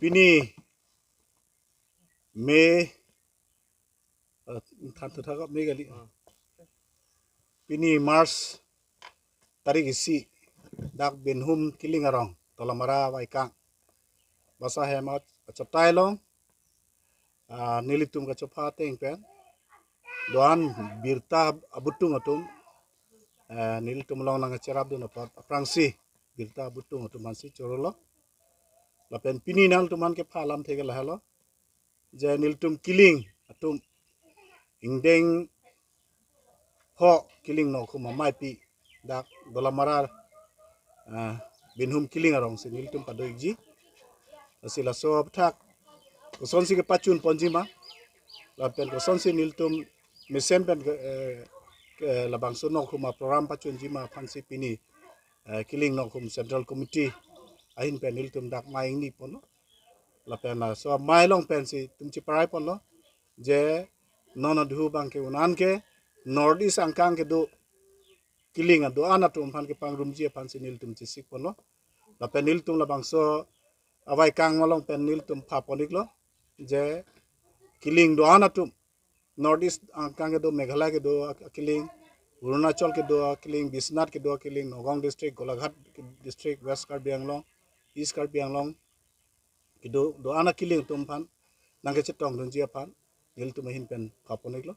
Bini Mei Than Thagap Mei Gali Bini Mars tarik isi dak Binhum Kiling Arong tolamara waikang basa hemat capai long nilitum ka copa teng pen doan birta abutung atum nilitum long nang cerap do napat aprangsi birta abutung atum mansi corolo lapen pini nal tuman ke phalam thege lahalo je nilitum Kiling atum ingdeng ho Kiling Nokhum Amei pi dak dolamara Binhum Kiling Arong si nilitum padoigji sila so thak koson si ke pacun ponjima lapen koson si nilitum mesen pen labang so Nokhum program pacun jima pansi pini Kiling Nokhum Central Committee ahin pen nilitum dak maing ni pono lapen so mai long pen si tumci parai pono je nono duhu bang ke unan ke Northeast angkang ke do Kiling ado anatum pan ke pangrum je pansi nilitum cisik pono lapen nilitum labang so awai kang malong pen nilitum paponik lo je Kiling do anatum Northeast angkang ke do Meghalaya ke do Kiling Arunachal ke do Kiling Bisnath ke do Kiling Nokhum district Golaghat district West Karbi Anglong East Karbi Anglong ke do anak Kiling tum pan nang ke cetong dun jia pan nilitum hin pen paponik lo